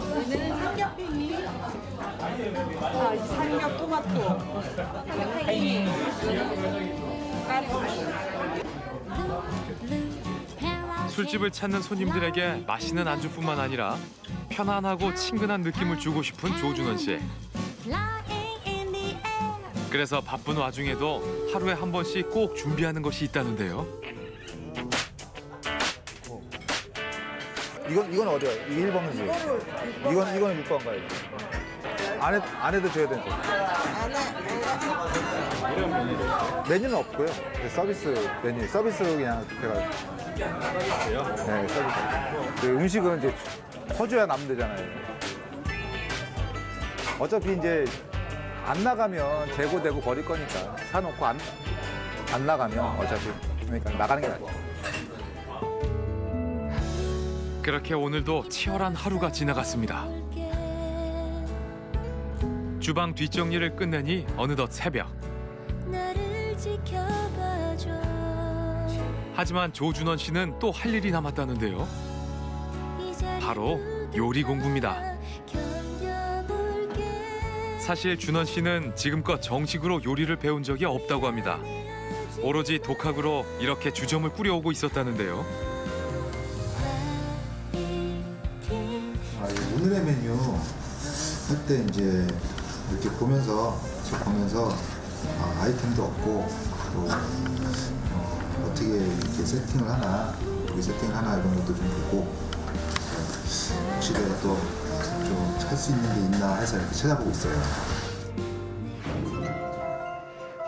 여기는 삼겹살이 삼겹 토마토 팽이 술집을 찾는 손님들에게 맛있는 안주뿐만 아니라 편안하고 친근한 느낌을 주고 싶은 조준원 씨. 그래서 바쁜 와중에도 하루에 한 번씩 꼭 준비하는 것이 있다는데요. 이건 어디야? 이게 1번이지? 이거는 6번가요? 안에도 줘야 되는데. 메뉴는 없고요. 서비스 메뉴, 서비스 그냥 제가. 네, 서비스. 그 음식은 이제 퍼줘야 남으면 되잖아요. 어차피 이제 안 나가면 재고되고 버릴 거니까 사놓고 안 나가면 어차피 그러니까 나가는 게 낫죠. 그렇게 오늘도 치열한 하루가 지나갔습니다. 주방 뒷정리를 끝내니 어느덧 새벽. 하지만 조준원 씨는 또 할 일이 남았다는데요. 바로 요리 공부입니다. 사실 준원 씨는 지금껏 정식으로 요리를 배운 적이 없다고 합니다. 오로지 독학으로 이렇게 주점을 꾸려오고 있었다는데요. 오늘의 메뉴 할 때 이제 이렇게 보면서 아이템도 없고 또 어떻게 이렇게 세팅을 하나 이런 것도 좀 보고 혹시 내가 또 좀 할 수 있는 게 있나 해서 이렇게 찾아보고 있어요.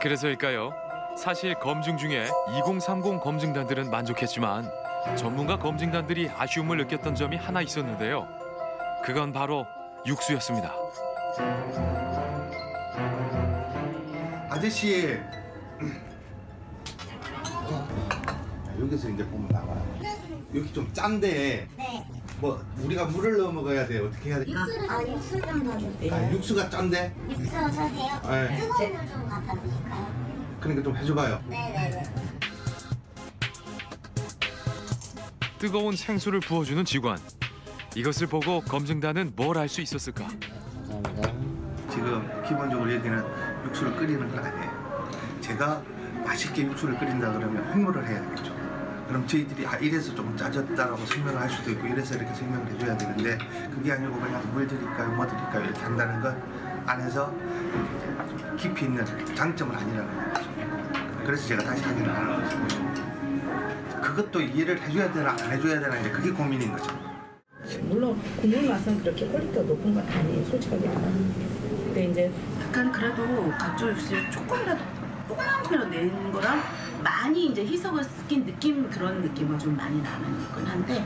그래서일까요? 사실 검증 중에 2030 검증단들은 만족했지만 전문가 검증단들이 아쉬움을 느꼈던 점이 하나 있었는데요. 그건 바로 육수였습니다. 아저씨 여기서 이제 보면 나와요. 여기 좀 짠데 뭐 우리가 물을 넣어 먹어야 돼. 어떻게 해야 돼? 육수 좀 넣어주세요. 육수가 짠데? 육수 넣으세요? 네. 뜨거운 물 좀 갖다 드릴까요? 그러니까 좀 해줘봐요. 네네네. 뜨거운 생수를 부어주는 직원. 이것을 보고 검증단은 뭘 알 수 있었을까? 지금 기본적으로 여기는 육수를 끓이는 건 아니에요. 제가 맛있게 육수를 끓인다 그러면 홍보를 해야 되겠죠. 그럼 저희들이 이래서 좀 짜졌다라고 설명을 할 수도 있고 이래서 이렇게 설명을 해줘야 되는데 그게 아니고 그냥 뭘 드릴까요, 뭐 드릴까요 이렇게 한다는 것 안에서 깊이 있는 장점은 아니라는 거죠. 그래서 제가 다시 확인을 하는 거죠. 그것도 이해를 해줘야 되나 안 해줘야 되나 이제 그게 고민인 거죠. 물론 국물 맛은 그렇게 퀄리티가 높은 건 아니에요, 솔직하게 말하면. 근데 이제 약간 그래도 각종 육수를 조금이라도 조금이라도 내는 거랑 많이 이제 희석을 시킨 느낌, 그런 느낌은 좀 많이 나는 건 한데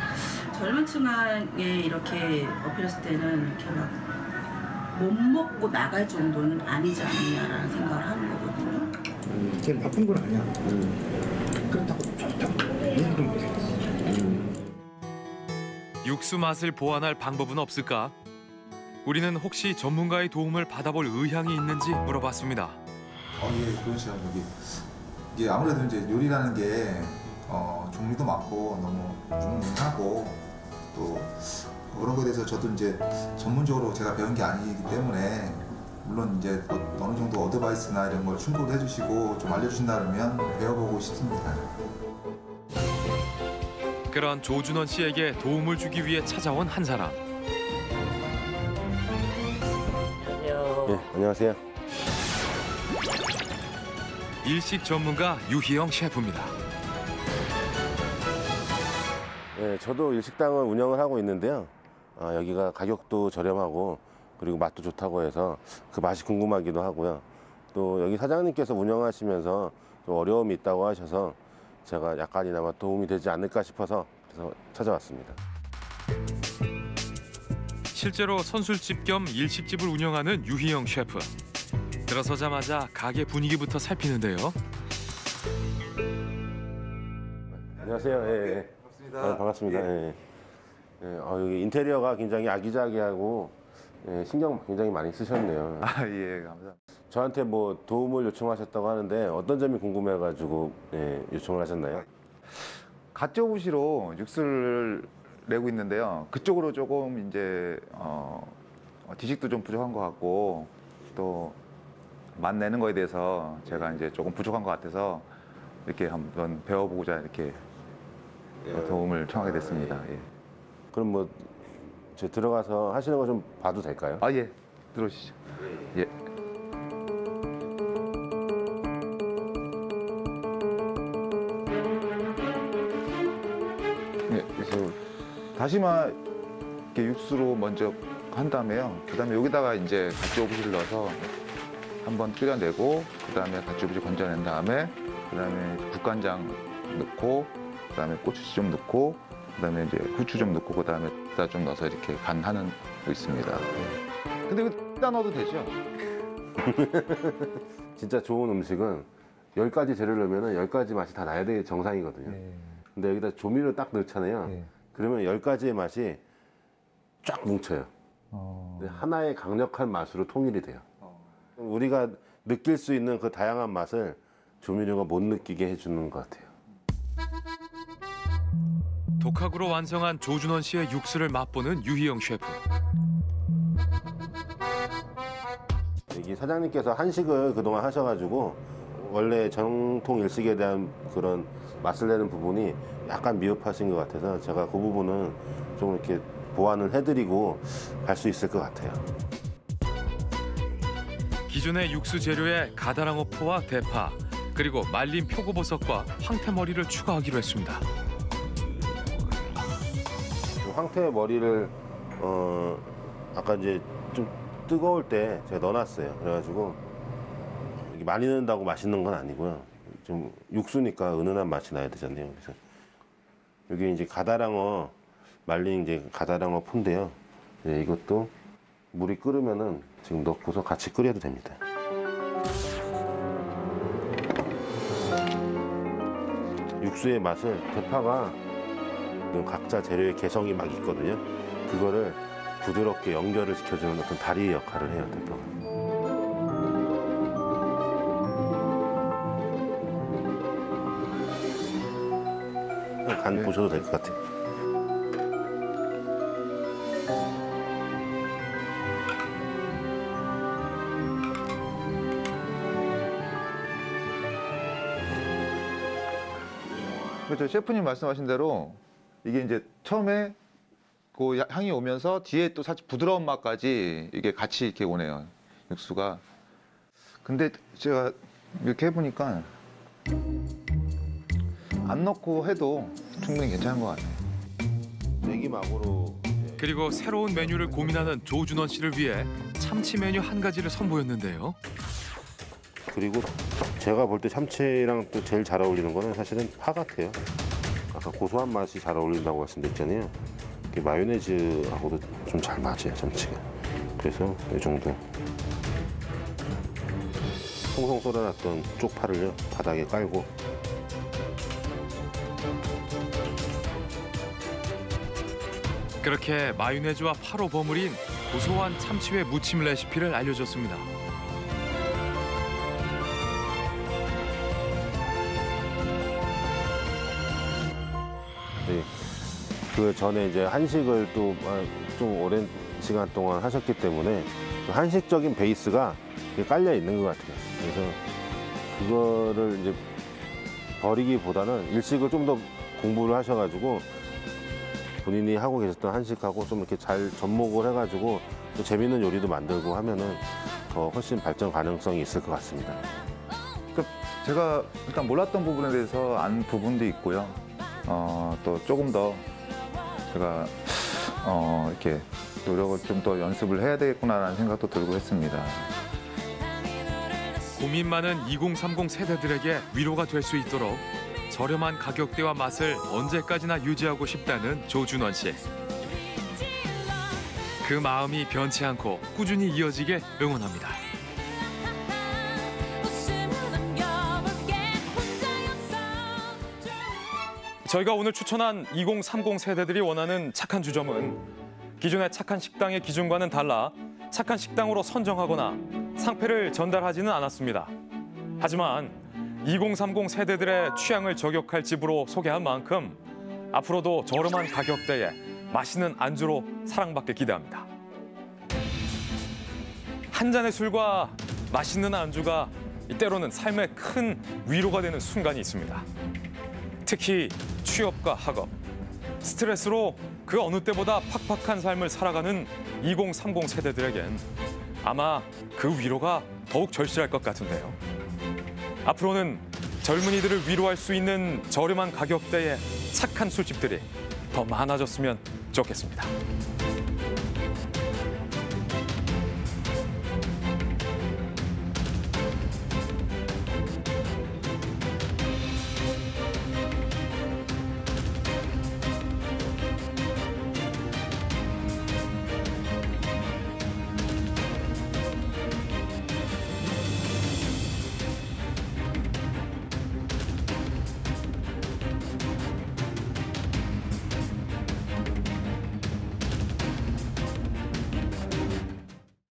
젊은 층에 이렇게 어필했을 때는 이렇게 막 못 먹고 나갈 정도는 아니지 않느냐라는 생각을 하는 거거든요. 제일 나쁜 건 아니야. 그렇다고 얘기도 못했어. 육수 맛을 보완할 방법은 없을까? 우리는 혹시 전문가의 도움을 받아볼 의향이 있는지 물어봤습니다. 예, 그렇죠. 이게 아무래도 이제 요리라는 게 종류도 많고 너무 묵묵하고 또 그런 거에 대해서 저도 이제 전문적으로 제가 배운 게 아니기 때문에 물론 이제 어느 정도 어드바이스나 이런 걸 충고를 해주시고 좀 알려주신다 그러면 배워보고 싶습니다. 그런 조준원 씨에게 도움을 주기 위해 찾아온 한 사람. 안녕하세요. 네, 안녕하세요. 일식 전문가 유희영 셰프입니다. 네, 저도 일식당을 운영을 하고 있는데요. 여기가 가격도 저렴하고 그리고 맛도 좋다고 해서 그 맛이 궁금하기도 하고요. 또 여기 사장님께서 운영하시면서 좀 어려움이 있다고 하셔서 제가 약간이나마 도움이 되지 않을까 싶어서 그래서 찾아왔습니다. 실제로 선술집 겸 일식집을 운영하는 유희영 셰프. 들어서자마자 가게 분위기부터 살피는데요. 안녕하세요. 예, 예. 반갑습니다. 반갑습니다. 예. 예, 여기 인테리어가 굉장히 아기자기하고 신경 굉장히 많이 쓰셨네요. 예, 감사합니다. 저한테 뭐 도움을 요청하셨다고 하는데 어떤 점이 궁금해가지고 요청을 하셨나요? 갓저부시로 육수를 내고 있는데요. 그쪽으로 조금 이제 지식도 좀 부족한 것 같고 또 맛 내는 거에 대해서 제가 이제 조금 부족한 것 같아서 이렇게 한번 배워보고자 이렇게 도움을 청하게 됐습니다. 예. 그럼 뭐 저 들어가서 하시는 거 좀 봐도 될까요? 예, 들어오시죠. 예. 네, 그래서 다시마 이렇게 육수로 먼저 한 다음에요. 그다음에 여기다가 이제 갓저부시를 넣어서 한번 끓여내고 그다음에 갓저부시 건져낸 다음에 그다음에 국간장 넣고 그다음에 고추씨 좀 넣고 그다음에 이제 후추 좀 넣고 그다음에 다 좀 넣어서 이렇게 간하는 거 있습니다. 근데 이거 다 넣어도 되죠? 진짜 좋은 음식은 10가지 재료를 넣으면 10가지 맛이 다 나야 되게 정상이거든요. 근데 여기다 조미료 딱 넣잖아요. 그러면 10가지의 맛이 쫙 뭉쳐요. 근데 하나의 강력한 맛으로 통일이 돼요. 우리가 느낄 수 있는 그 다양한 맛을 조미료가 못 느끼게 해주는 것 같아요. 독학으로 완성한 조준원 씨의 육수를 맛보는 유희영 셰프. 여기 사장님께서 한식을 그동안 하셔가지고 원래 정통 일식에 대한 그런 맛을 내는 부분이 약간 미흡하신 것 같아서 제가 그 부분은 좀 이렇게 보완을 해드리고 갈 수 있을 것 같아요. 기존의 육수 재료에 가다랑어포와 대파, 그리고 말린 표고버섯과 황태머리를 추가하기로 했습니다. 황태 머리를 아까 이제 좀 뜨거울 때 제가 넣어놨어요. 그래가지고 많이 넣는다고 맛있는 건 아니고요. 좀 육수니까 은은한 맛이 나야 되잖아요. 그래서 여기 이제 가다랑어 말린 이제 가다랑어 푼데요. 네, 이것도 물이 끓으면은 지금 넣고서 같이 끓여도 됩니다. 육수의 맛을 대파가 각자 재료의 개성이 막 있거든요. 그거를 부드럽게 연결을 시켜주는 어떤 다리 역할을 해요, 대파가. 간 보셔도 될 것 같아요. 그렇죠. 셰프님 말씀하신 대로 이게 이제 처음에 그 향이 오면서 뒤에 또 살짝 부드러운 맛까지 이게 같이 이렇게 오네요. 육수가. 근데 제가 이렇게 해보니까 안 넣고 해도 충분히 괜찮은 것 같아요. 내기막으로. 그리고 새로운 메뉴를 고민하는 조준원 씨를 위해 참치 메뉴 한 가지를 선보였는데요. 그리고 제가 볼 때 참치랑 또 제일 잘 어울리는 거는 사실은 파 같아요. 아까 고소한 맛이 잘 어울린다고 말씀드렸잖아요. 이게 마요네즈하고도 좀 잘 맞아요, 참치가. 그래서 이 정도. 송송 썰어놨던 쪽파를요, 바닥에 깔고. 그렇게 마요네즈와 파로 버무린 고소한 참치회 무침 레시피를 알려줬습니다. 네. 그 전에 이제 한식을 또 좀 오랜 시간 동안 하셨기 때문에 한식적인 베이스가 깔려 있는 것 같아요. 그래서 그거를 이제 버리기보다는 일식을 좀 더 공부를 하셔가지고 본인이 하고 계셨던 한식하고 좀 이렇게 잘 접목을 해가지고 또 재밌는 요리도 만들고 하면은 더 훨씬 발전 가능성이 있을 것 같습니다. 그러니까 제가 일단 몰랐던 부분에 대해서 안 부분도 있고요. 또 조금 더 제가 이렇게 노력을 좀 더 연습을 해야 되겠구나라는 생각도 들고 했습니다. 고민 많은 2030 세대들에게 위로가 될 수 있도록 저렴한 가격대와 맛을 언제까지나 유지하고 싶다는 조준원 씨. 그 마음이 변치 않고 꾸준히 이어지게 응원합니다. 저희가 오늘 추천한 2030 세대들이 원하는 착한 주점은 기존의 착한 식당의 기준과는 달라 착한 식당으로 선정하거나 상패를 전달하지는 않았습니다. 하지만 2030 세대들의 취향을 저격할 집으로 소개한 만큼 앞으로도 저렴한 가격대에 맛있는 안주로 사랑받길 기대합니다. 한 잔의 술과 맛있는 안주가 때로는 삶의 큰 위로가 되는 순간이 있습니다. 특히 취업과 학업, 스트레스로 그 어느 때보다 팍팍한 삶을 살아가는 2030 세대들에겐 아마 그 위로가 더욱 절실할 것 같은데요. 앞으로는 젊은이들을 위로할 수 있는 저렴한 가격대의 착한 술집들이 더 많아졌으면 좋겠습니다.